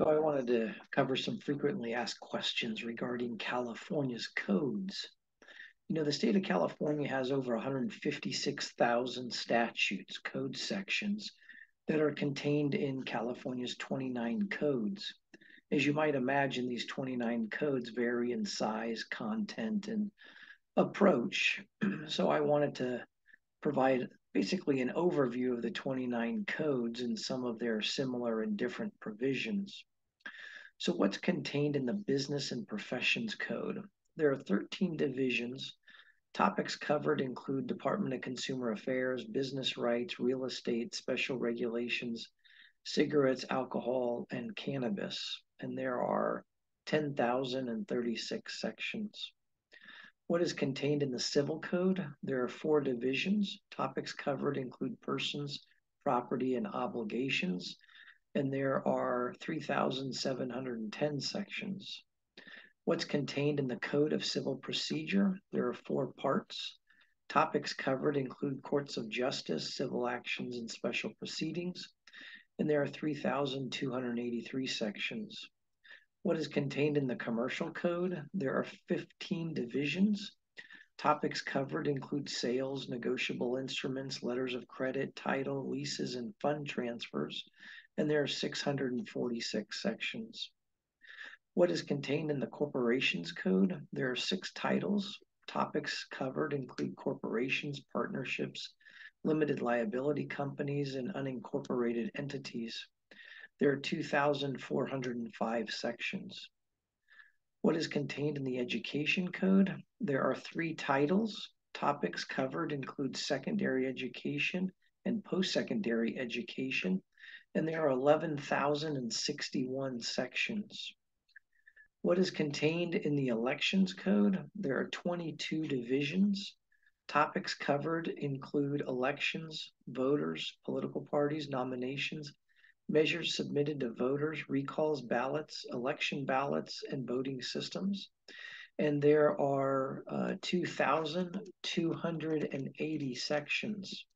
So I wanted to cover some frequently asked questions regarding California's codes. The state of California has over 156,000 statutes, code sections, that are contained in California's 29 codes. As you might imagine, these 29 codes vary in size, content, and approach. So I wanted to provide basically an overview of the 29 codes and some of their similar and different provisions. So, what's contained in the Business and Professions Code? There are 13 divisions. Topics covered include Department of Consumer Affairs, business rights, real estate, special regulations, cigarettes, alcohol, and cannabis. And there are 10,036 sections. What is contained in the Civil Code? There are 4 divisions. Topics covered include persons, property, and obligations, and there are 3,710 sections. What's contained in the Code of Civil Procedure? There are 4 parts. Topics covered include courts of justice, civil actions, and special proceedings, and there are 3,283 sections. What is contained in the Commercial Code? There are 15 divisions. Topics covered include sales, negotiable instruments, letters of credit, title, leases, and fund transfers, and there are 646 sections. What is contained in the Corporations Code? There are 6 titles. Topics covered include corporations, partnerships, limited liability companies, and unincorporated entities. There are 2,405 sections. What is contained in the Education Code? There are 3 titles. Topics covered include secondary education and post-secondary education, and there are 11,061 sections. What is contained in the Elections Code? There are 22 divisions. Topics covered include elections, voters, political parties, nominations, measures submitted to voters, recalls, ballots, election ballots, and voting systems. And there are 2,280 sections.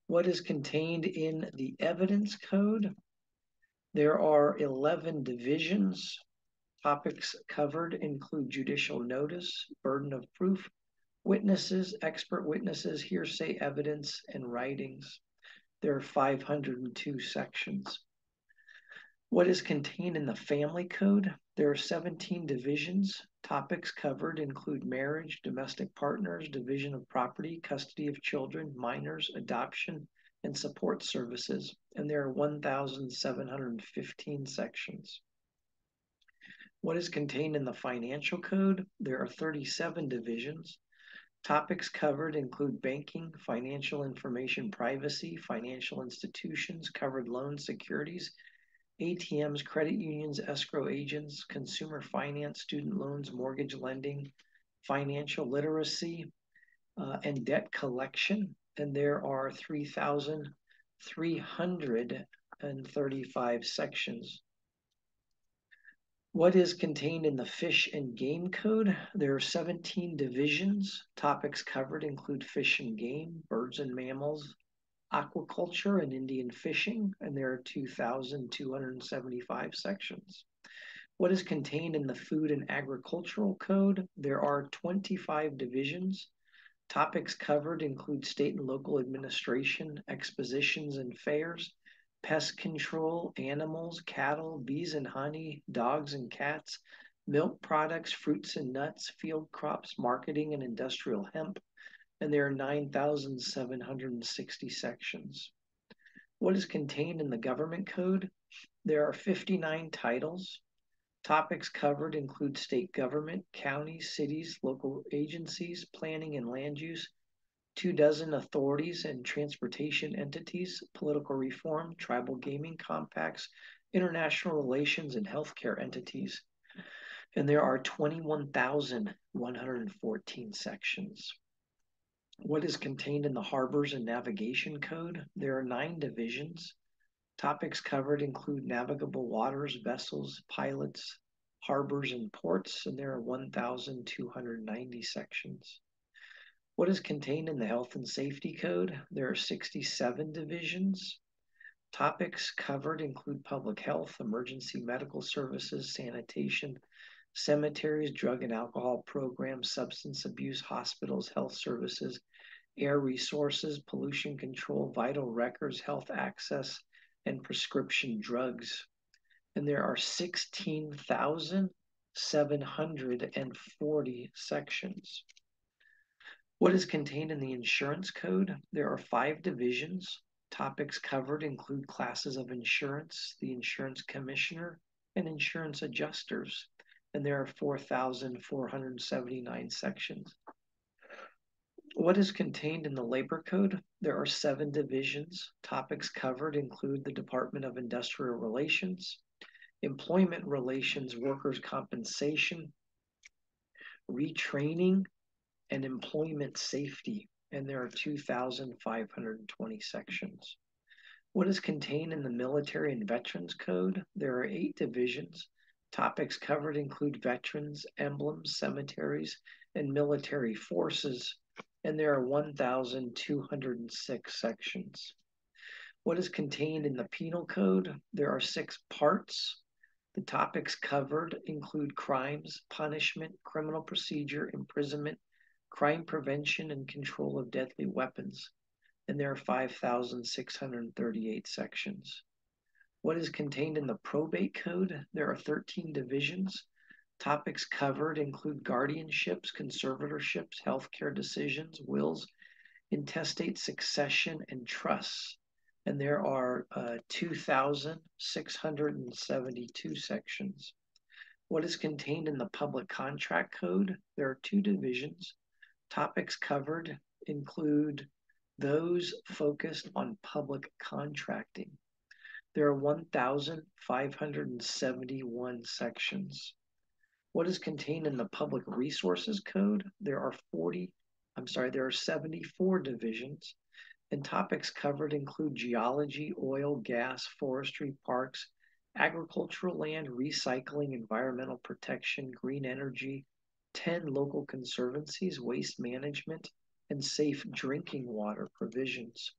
What is contained in the Evidence Code? There are 11 divisions. Topics covered include judicial notice, burden of proof, witnesses, expert witnesses, hearsay evidence, and writings. There are 502 sections. What is contained in the Family Code? There are 17 divisions. Topics covered include marriage, domestic partners, division of property, custody of children, minors, adoption, and support services. And there are 1,715 sections. What is contained in the Financial Code? There are 37 divisions. Topics covered include banking, financial information privacy, financial institutions, covered loan securities, ATMs, credit unions, escrow agents, consumer finance, student loans, mortgage lending, financial literacy, and debt collection. And there are 3,335 sections. What is contained in the Fish and Game Code? There are 17 divisions. Topics covered include fish and game, birds and mammals, aquaculture, and Indian fishing, and there are 2,275 sections. What is contained in the Food and Agricultural Code? There are 25 divisions. Topics covered include state and local administration, expositions and fairs, pest control, animals, cattle, bees and honey, dogs and cats, milk products, fruits and nuts, field crops, marketing, and industrial hemp, and there are 9,760 sections. What is contained in the Government Code? There are 59 titles. Topics covered include state government, counties, cities, local agencies, planning and land use, 24 authorities and transportation entities, political reform, tribal gaming compacts, international relations, and healthcare entities. And there are 21,114 sections. What is contained in the Harbors and Navigation Code? There are 9 divisions. Topics covered include navigable waters, vessels, pilots, harbors, and ports, and there are 1,290 sections. What is contained in the Health and Safety Code? There are 67 divisions. Topics covered include public health, emergency medical services, sanitation, cemeteries, drug and alcohol programs, substance abuse, hospitals, health services, air resources, pollution control, vital records, health access, and prescription drugs. And there are 16,740 sections. What is contained in the insurance code? There are 5 divisions. Topics covered include classes of insurance, the insurance commissioner, and insurance adjusters. And there are 4,479 sections. What is contained in the labor code? There are 7 divisions. Topics covered include the Department of Industrial Relations, employment relations, workers' compensation, retraining, and employment safety. And there are 2,520 sections. What is contained in the Military and Veterans Code? There are 8 divisions. Topics covered include veterans, emblems, cemeteries, and military forces. And there are 1,206 sections. What is contained in the Penal Code? There are 6 parts. The topics covered include crimes, punishment, criminal procedure, imprisonment, crime prevention, and control of deadly weapons. And there are 5,638 sections. What is contained in the Probate Code? There are 13 divisions. Topics covered include guardianships, conservatorships, healthcare decisions, wills, intestate succession, and trusts. And there are 2,672 sections. What is contained in the Public Contract Code? There are 2 divisions. Topics covered include those focused on public contracting. There are 1,571 sections. What is contained in the Public Resources Code? There are 74 divisions, and topics covered include geology, oil, gas, forestry, parks, agricultural land, recycling, environmental protection, green energy, 10 local conservancies, waste management, and safe drinking water provisions.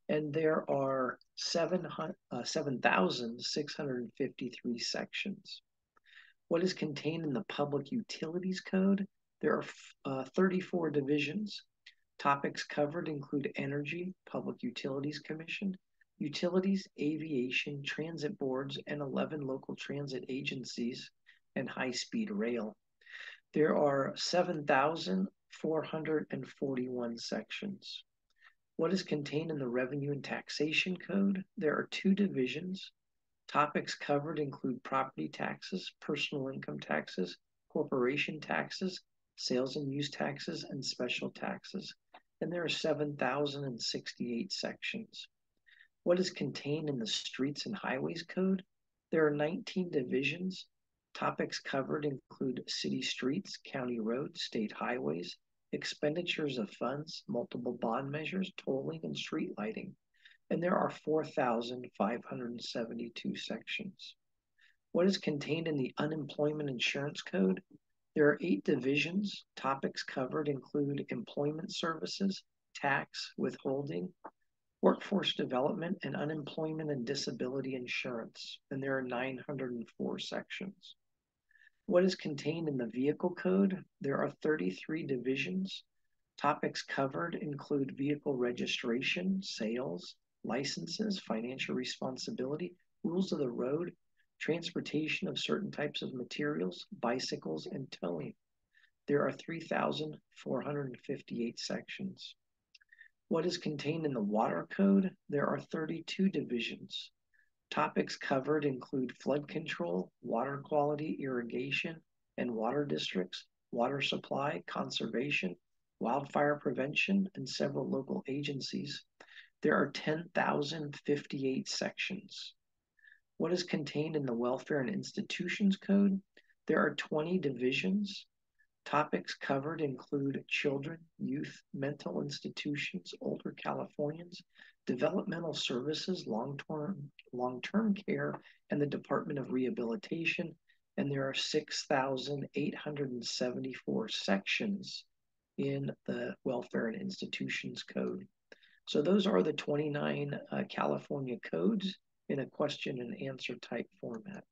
And there are 7,653 sections. What is contained in the Public Utilities Code? There are 34 divisions. Topics covered include energy, Public Utilities Commission, utilities, aviation, transit boards, and 11 local transit agencies and high-speed rail. There are 7,441 sections. What is contained in the Revenue and Taxation Code? There are 2 divisions. Topics covered include property taxes, personal income taxes, corporation taxes, sales and use taxes, and special taxes. And there are 7,068 sections. What is contained in the Streets and Highways Code? There are 19 divisions. Topics covered include city streets, county roads, state highways, expenditures of funds, multiple bond measures, tolling, and street lighting. And there are 4,572 sections. What is contained in the Unemployment Insurance Code? There are 8 divisions. Topics covered include employment services, tax, withholding, workforce development, and unemployment and disability insurance. And there are 904 sections. What is contained in the Vehicle Code? There are 33 divisions. Topics covered include vehicle registration, sales, licenses, financial responsibility, rules of the road, transportation of certain types of materials, bicycles, and towing. There are 3,458 sections. What is contained in the Water Code? There are 32 divisions. Topics covered include flood control, water quality, irrigation, and water districts, water supply, conservation, wildfire prevention, and several local agencies. There are 10,058 sections. What is contained in the Welfare and Institutions Code? There are 20 divisions. Topics covered include children, youth, mental institutions, older Californians, developmental services, long-term care, and the Department of Rehabilitation. And there are 6,874 sections in the Welfare and Institutions Code. So those are the 29 California codes in a question and answer type format.